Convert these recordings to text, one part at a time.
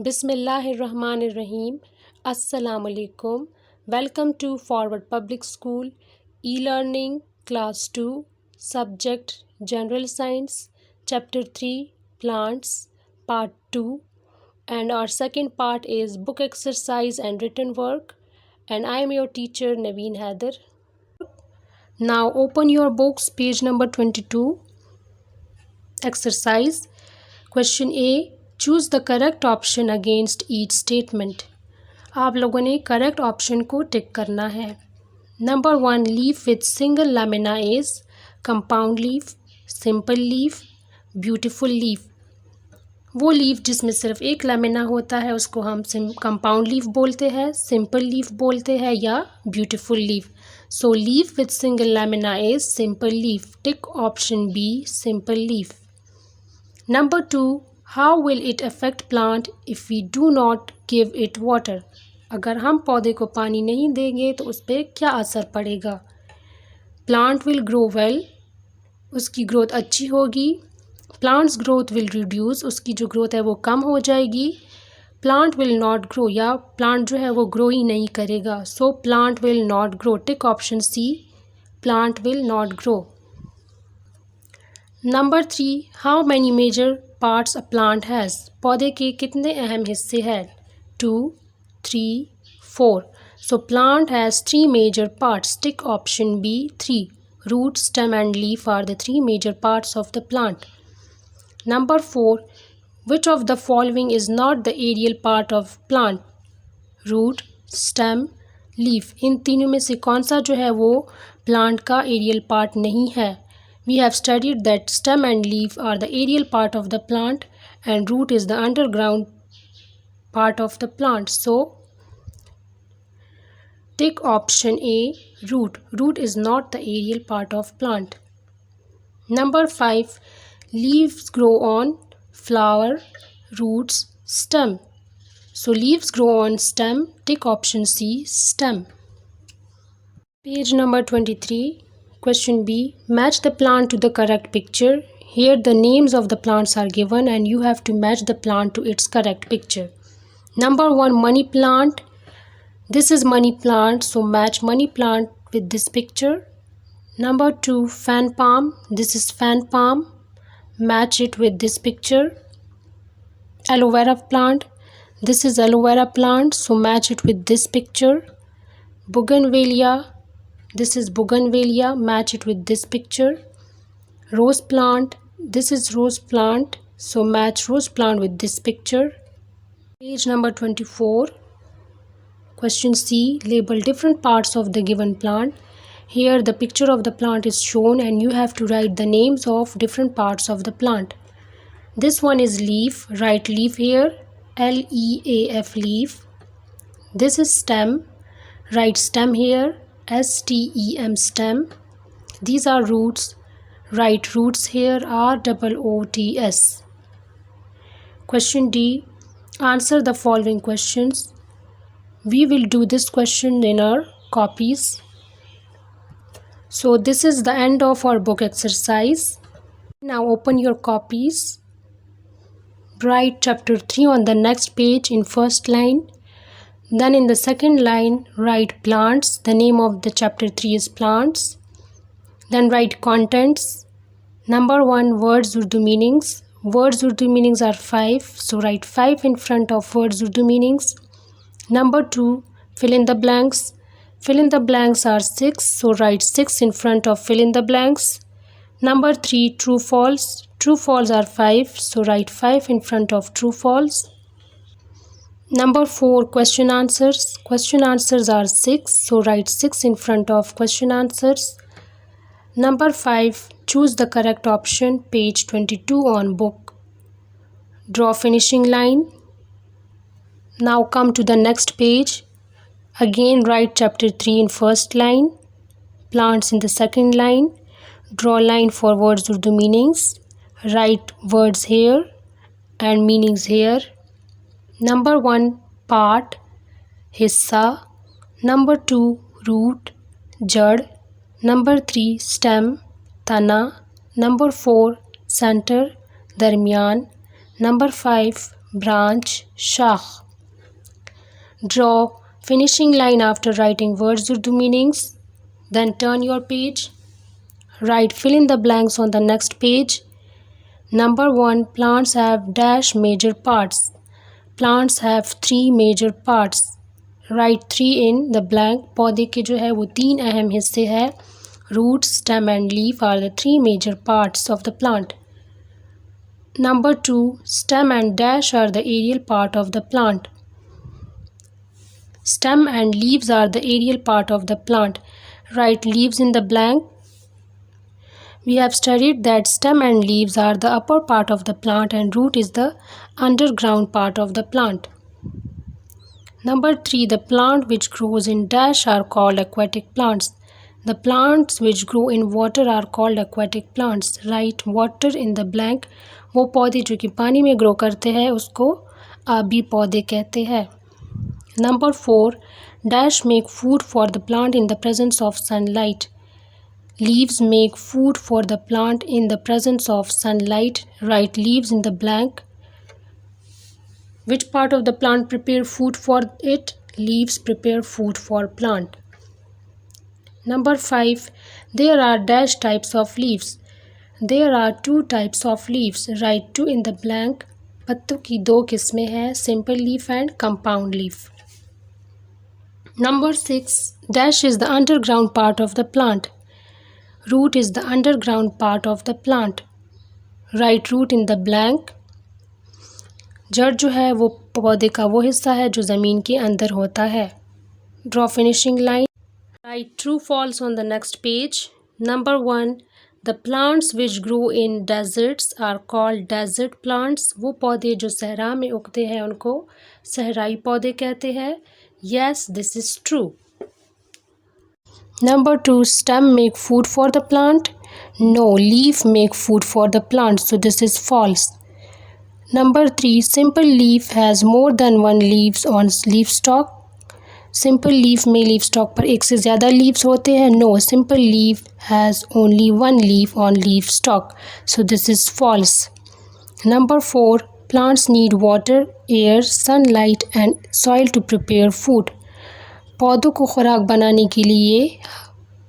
Bismillahirrahmanirrahim. Assalamu alaikum. Welcome to Forward Public School E-Learning Class 2 Subject General Science Chapter 3 Plants Part 2, and our second part is book exercise and written work, and I am your teacher Naveen Haider. Now open your books, page number 22. Exercise. Question A. Choose the correct option against each statement. आप लोगों ने correct option को टिक करना है. Number 1, leaf with single lamina is compound leaf, simple leaf, beautiful leaf. वो leaf जिसमें सिर्फ एक लैमिना होता है उसको हम कंपाउंड लीफ बोलते हैं, सिंपल लीफ बोलते हैं या beautiful leaf. So leaf with single lamina is simple leaf. Tick option B, simple leaf. Number 2, how will it affect plant if we do not give it water. अगर हम पौधे को पानी नहीं देंगे तो उस पर क्या असर पड़ेगा. प्लांट विल ग्रो वेल, उसकी ग्रोथ अच्छी होगी. प्लांट्स ग्रोथ विल रिड्यूस, उसकी जो ग्रोथ है वो कम हो जाएगी. प्लांट विल नॉट ग्रो, या प्लांट जो है वो ग्रो ही नहीं करेगा. So plant will not grow. Tick option C, plant will not grow. Number 3, how many major parts a plant has. पौधे के कितने अहम हिस्से हैं. 2, 3, 4. So plant has 3 major parts. Tick option B, 3. Root, stem and leaf are the 3 major parts of the plant. Number 4, which of the following is not the aerial part of plant. Root, stem, leaf. इन तीनों में से कौन सा जो है वो plant का एरियल पार्ट नहीं है. We have studied that stem and leaf are the aerial part of the plant and root is the underground part of the plant. So, tick option A, root. Root is not the aerial part of plant. Number 5, leaves grow on flower, roots, stem. So, leaves grow on stem. Tick option C, stem. Page number 23. Question B. Match the plant to the correct picture. Here the names of the plants are given and you have to match the plant to its correct picture. Number 1, money plant. This is money plant, so match money plant with this picture. Number 2, fan palm. This is fan palm. Match it with this picture. Aloe vera plant. This is aloe vera plant, so match it with this picture. Bougainvillea. This is bougainvillea, match it with this picture. Rose plant, this is rose plant, so match rose plant with this picture. Page number 24. Question C. Label different parts of the given plant. Here the picture of the plant is shown and you have to write the names of different parts of the plant. This one is leaf, write leaf here, L-E-A-F, leaf. This is stem, write stem here, S-T-E-M, stem. These are roots, write roots here, R-O-O-T-S. Question D. Answer the following questions. We will do this question in our copies. So this is the end of our book exercise. Now open your copies. Write chapter 3 on the next page in first line. Then in the second line, write plants. The name of the chapter 3 is plants. Then write contents. Number 1, words Urdu meanings. Words Urdu meanings are 5. So write 5 in front of words Urdu meanings. Number 2, fill in the blanks. Fill in the blanks are 6. So write 6 in front of fill in the blanks. Number 3, true false. True false are 5. So write 5 in front of true false. Number 4, question answers. Question answers are 6, so write 6 in front of question answers. Number 5, choose the correct option, page 22 on book. Draw finishing line. Now come to the next page. Again write chapter 3 in first line, plants in the second line. Draw line for words Urdu meanings. Write words here and meanings here. Number 1, part, hissa. Number 2, root, jad. Number 3, stem, tana. Number 4, center, darmiyan. Number 5, branch, shakh. Draw finishing line after writing words Urdu meanings. Then turn your page. Write fill in the blanks on the next page. Number 1, plants have dash major parts. Plants have 3 major parts. Write 3 in the blank. पौधे के जो है वो 3 अहम हिस्से हैं. Root, stem and leaf are the 3 major parts of the plant. Number 2, stem and dash are the aerial part of the plant. Stem and leaves are the aerial part of the plant. Write leaves in the blank. We have studied that stem and leaves are the upper part of the plant and root is the underground part of the plant. Number 3, the plant which grows in dash are called aquatic plants. The plants which grow in water are called aquatic plants. Write water in the blank. वो पौधे जो कि पानी में grow करते हैं उसको आबी पौधे कहते हैं. Number 4, dash make food for the plant in the presence of sunlight. Leaves make food for the plant in the presence of sunlight. Write leaves in the blank. Which part of the plant prepare food for it? Leaves prepare food for plant. Number 5, there are dash types of leaves. There are 2 types of leaves. Write 2 in the blank. पत्तों की 2 किस्में हैं, simple leaf and compound leaf. Number 6, dash is the underground part of the plant. Root is the underground part of the plant. Write root in the blank. जड़ जो है वो पौधे का वो हिस्सा है जो ज़मीन के अंदर होता है. Draw finishing line. Write true false on the next page. Number 1, the plants which grow in deserts are called desert plants. वो पौधे जो सहरा में उगते हैं उनको सहराई पौधे कहते हैं. Yes, this is true. Number 2, stem make food for the plant. No, leaf make food for the plant. So this is false. Number 3, simple leaf has more than 1 leaves on leaf stalk. Simple leaf में leaf stalk पर एक से ज़्यादा leaves होते हैं. No, simple leaf has only 1 leaf on leaf stalk. So this is false. Number 4, plants need water, air, sunlight and soil to prepare food. पौधों को खुराक बनाने के लिए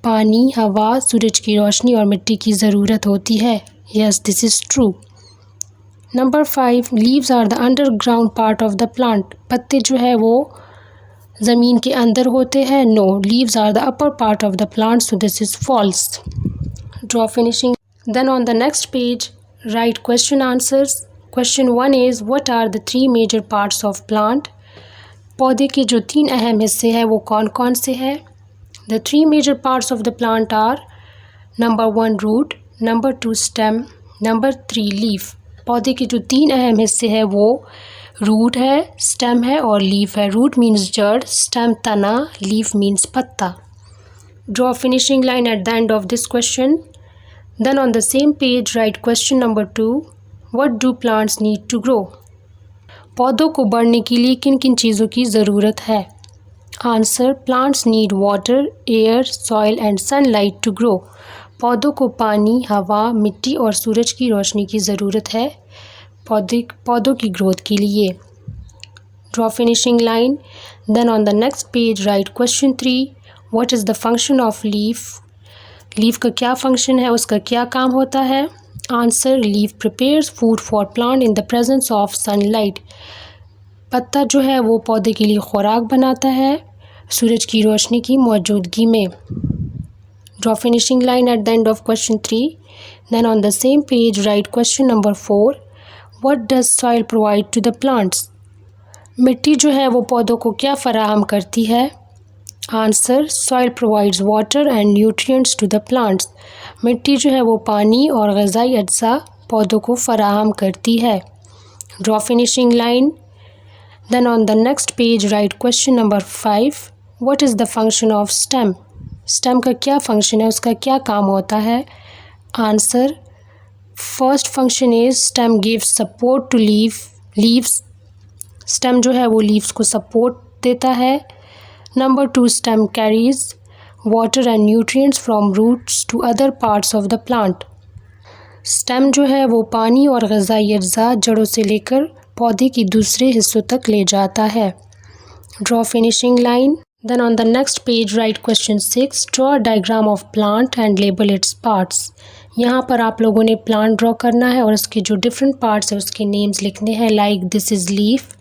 पानी, हवा, सूरज की रोशनी और मिट्टी की ज़रूरत होती है. Yes, this is true. Number 5, leaves are the underground part of the plant. पत्ते जो है वो ज़मीन के अंदर होते हैं. No, leaves are the upper part of the plant. So this is false. Draw finishing. Then on the next page, write question answers. Question 1 is, what are the 3 major parts of plant? पौधे के जो 3 अहम हिस्से हैं वो कौन कौन से हैं? The 3 major parts of the plant are number 1 root, number 2 stem, number 3 leaf. पौधे के जो 3 अहम हिस्से हैं वो रूट है, स्टेम है और लीफ है. रूट मीन्स जड़, स्टेम तना, लीफ मीन्स पत्ता. Draw finishing line at the end of this question. Then on the same page write question number 2. What do plants need to grow? पौधों को बढ़ने के लिए किन किन चीज़ों की ज़रूरत है? Answer, plants need water, air, soil and sunlight to grow. पौधों को पानी, हवा, मिट्टी और सूरज की रोशनी की ज़रूरत है पौधों की ग्रोथ के लिए. Draw finishing line. Then on the next page write question 3. What is the function of leaf? Leaf का क्या फंक्शन है, उसका क्या काम होता है? Answer, leaf prepares food for plant in the presence of sunlight. पत्ता जो है वो पौधे के लिए खुराक बनाता है सूरज की रोशनी की मौजूदगी में. Draw finishing line at the end of question 3. Then on the same page write question number 4. What does soil provide to the plants? मिट्टी जो है वो पौधों को क्या फराहम करती है? Answer, soil provides water and nutrients to the plants. मिट्टी जो है वो पानी और ग़िज़ाई अज्जा पौधों को फराहम करती है. Draw finishing line. Then on the next page write question number 5. What is the function of stem? Stem का क्या फंक्शन है, उसका क्या काम होता है? Answer, first function is stem gives support to leaves. Stem जो है वो लीव्स को सपोर्ट देता है. Number 2, stem carries water and nutrients from roots to other parts of the plant. Stem जो है वो पानी और ग़िज़ाई अज्जा जड़ों से लेकर पौधे की दूसरे हिस्सों तक ले जाता है। Draw finishing line. Then on the next page write question 6. Draw a diagram of plant and label its parts. यहाँ पर आप लोगों ने प्लांट ड्रॉ करना है और उसके जो डिफरेंट पार्ट्स है उसके नेम्स लिखने हैं, like this is leaf,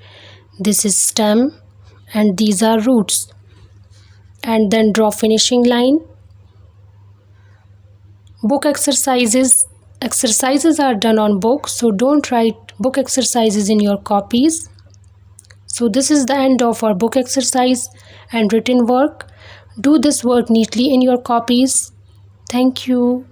this is stem and these are roots. And then draw finishing line. Book exercises are done on book, so don't write book exercises in your copies. So this is the end of our book exercise and written work. Do this work neatly in your copies. Thank you.